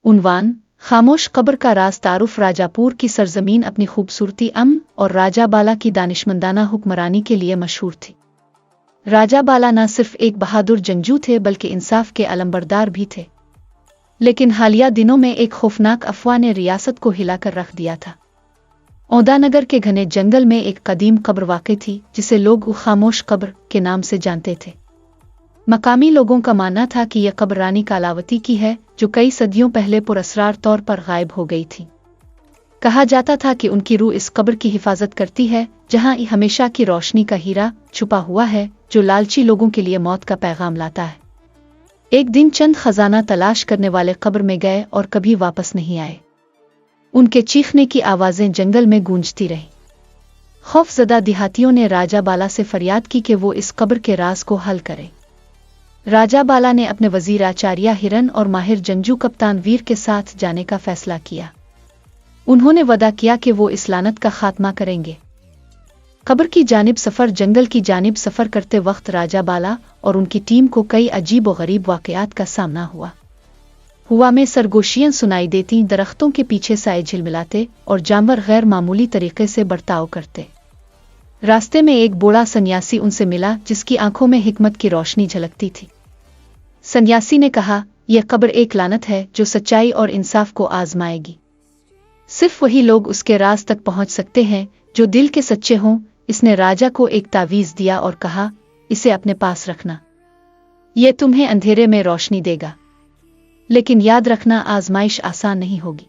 उन्वान खामोश कब्र का राज तारुफ राजापुर की सरजमीन अपनी खूबसूरती अमन और राजा बाला की दानिशमंदाना हुक्मरानी के लिए मशहूर थी। राजा बाला न सिर्फ एक बहादुर जंगजू थे बल्कि इंसाफ के अलंबरदार भी थे। लेकिन हालिया दिनों में एक खौफनाक अफवाह ने रियासत को हिलाकर रख दिया था। औदानगर के घने जंगल में एक कदीम कब्र वाक़ई थी जिसे लोग खामोश कब्र के नाम से जानते थे। मकामी लोगों का मानना था कि यह कब्र रानी कालावती की है जो कई सदियों पहले पुरअसरार तौर पर गायब हो गई थी। कहा जाता था कि उनकी रूह इस कब्र की हिफाजत करती है जहां हमेशा की रोशनी का हीरा छुपा हुआ है जो लालची लोगों के लिए मौत का पैगाम लाता है। एक दिन चंद खजाना तलाश करने वाले कब्र में गए और कभी वापस नहीं आए। उनके चीखने की आवाजें जंगल में गूंजती रहीं। खौफजदा देहातियों ने राजा बाला से फरियाद की कि वो इस कब्र के राज को हल करे। राजा बाला ने अपने वजीर आचार्य हिरन और माहिर जंगजू कप्तान वीर के साथ जाने का फैसला किया। उन्होंने वदा किया कि वो इस लानत का खात्मा करेंगे। कब्र की जानिब सफर जंगल की जानिब सफर करते वक्त राजा बाला और उनकी टीम को कई अजीब व गरीब वाकयात का सामना हुआ में सरगोशियां सुनाई देती, दरख्तों के पीछे साए झिलमिलाते और जानवर गैर मामूली तरीके से बर्ताव करते। रास्ते में एक बूढ़ा सन्यासी उनसे मिला जिसकी आंखों में हिकमत की रोशनी झलकती थी। सन्यासी ने कहा, यह कब्र एक लानत है जो सच्चाई और इंसाफ को आजमाएगी। सिर्फ वही लोग उसके राज तक पहुंच सकते हैं जो दिल के सच्चे हों। इसने राजा को एक तावीज दिया और कहा, इसे अपने पास रखना, यह तुम्हें अंधेरे में रोशनी देगा। लेकिन याद रखना, आजमाइश आसान नहीं होगी।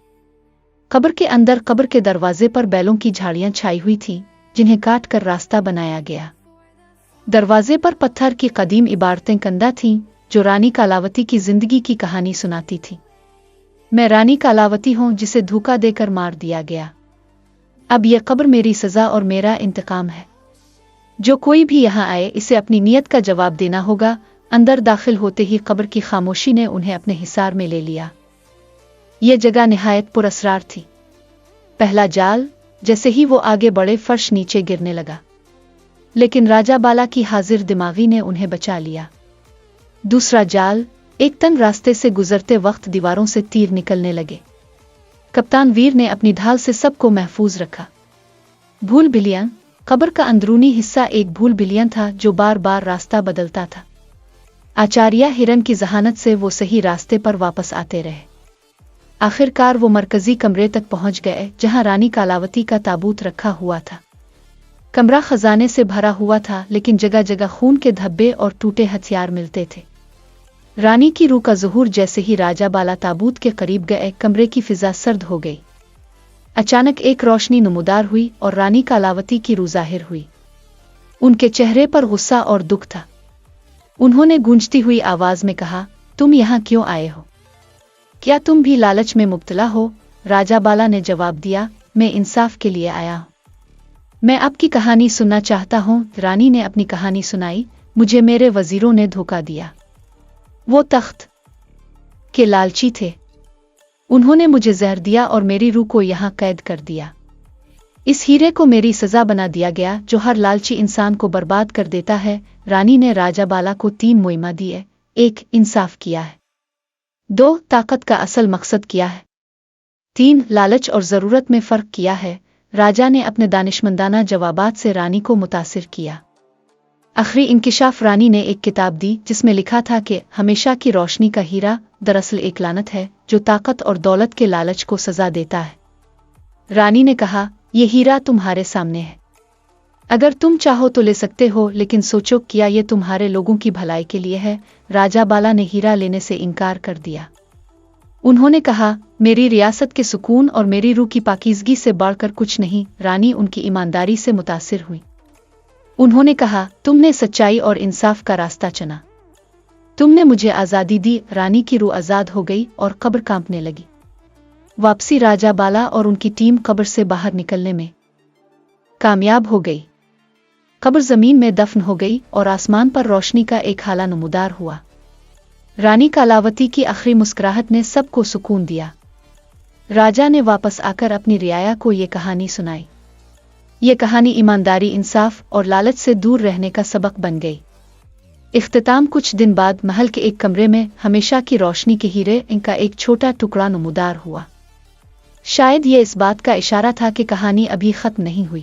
कब्र के अंदर कब्र के दरवाजे पर बैलों की झाड़ियां छाई हुई थीं जिन्हें काट कर रास्ता बनाया गया। दरवाजे पर पत्थर की कदीम इबारतें कंदा थीं जो रानी कालावती की जिंदगी की कहानी सुनाती थी। मैं रानी कालावती हूं जिसे धोखा देकर मार दिया गया। अब यह कब्र मेरी सजा और मेरा इंतकाम है। जो कोई भी यहाँ आए इसे अपनी नीयत का जवाब देना होगा। अंदर दाखिल होते ही कब्र की खामोशी ने उन्हें अपने हिसार में ले लिया। यह जगह निहायत पुरअसरार थी। पहला जाल, जैसे ही वो आगे बढ़े फर्श नीचे गिरने लगा, लेकिन राजा बाला की हाजिर दिमागी ने उन्हें बचा लिया। दूसरा जाल, एक तंग रास्ते से गुजरते वक्त दीवारों से तीर निकलने लगे। कप्तान वीर ने अपनी ढाल से सबको महफूज रखा। भूल बिलियन, कब्र का अंदरूनी हिस्सा एक भूल बिलियन था जो बार बार रास्ता बदलता था। आचार्य हिरन की जहानत से वो सही रास्ते पर वापस आते रहे। आखिरकार वो मरकजी कमरे तक पहुंच गए जहां रानी कालावती का ताबूत रखा हुआ था। कमरा खजाने से भरा हुआ था लेकिन जगह जगह खून के धब्बे और टूटे हथियार मिलते थे। रानी की रूह का ज़ुहूर जैसे ही राजा बाला ताबूत के करीब गए, कमरे की फिजा सर्द हो गई। अचानक एक रोशनी नमूदार हुई और रानी कालावती की रूह जाहिर हुई। उनके चेहरे पर गुस्सा और दुख था। उन्होंने गूंजती हुई आवाज में कहा, तुम यहाँ क्यों आए हो? क्या तुम भी लालच में मुब्तला हो? राजा बाला ने जवाब दिया, मैं इंसाफ के लिए आया हूँ। मैं आपकी कहानी सुनना चाहता हूँ। रानी ने अपनी कहानी सुनाई। मुझे मेरे वजीरों ने धोखा दिया। वो तख्त के लालची थे। उन्होंने मुझे जहर दिया और मेरी रूह को यहाँ कैद कर दिया। इस हीरे को मेरी सजा बना दिया गया जो हर लालची इंसान को बर्बाद कर देता है। रानी ने राजा बाला को 3 मुइमा दिए। 1. इंसाफ किया है। 2. ताकत का असल मकसद किया है। 3. लालच और ज़रूरत में फ़र्क किया है। राजा ने अपने दानिशमंदाना जवाबात से रानी को मुतासिर किया। आखिरी इंकिशाफ रानी ने एक किताब दी जिसमें लिखा था कि हमेशा की रोशनी का हीरा दरअसल एक लानत है जो ताकत और दौलत के लालच को सजा देता है। रानी ने कहा, यह हीरा तुम्हारे सामने है। अगर तुम चाहो तो ले सकते हो, लेकिन सोचो क्या यह तुम्हारे लोगों की भलाई के लिए है? राजा बाला ने हीरा लेने से इनकार कर दिया। उन्होंने कहा, मेरी रियासत के सुकून और मेरी रूह की पाकीज़गी से बढ़कर कुछ नहीं। रानी उनकी ईमानदारी से मुतासिर हुई। उन्होंने कहा, तुमने सच्चाई और इंसाफ का रास्ता चुना। तुमने मुझे आज़ादी दी। रानी की रूह आज़ाद हो गई और कब्र कांपने लगी। वापसी राजा बाला और उनकी टीम कब्र से बाहर निकलने में कामयाब हो गई। कब्र जमीन में दफन हो गई और आसमान पर रोशनी का एक हाला नमूदार हुआ। रानी कालावती की आखिरी मुस्कुराहट ने सबको सुकून दिया। राजा ने वापस आकर अपनी रियाया को ये कहानी सुनाई। ये कहानी ईमानदारी, इंसाफ और लालच से दूर रहने का सबक बन गई। اختتام کچھ دن بعد محل کے ایک کمرے میں ہمیشہ کی روشنی کے ہیرے ان کا ایک چھوٹا ٹکڑا نمودار ہوا۔ شاید یہ اس بات کا اشارہ تھا کہ کہانی ابھی ختم نہیں ہوئی۔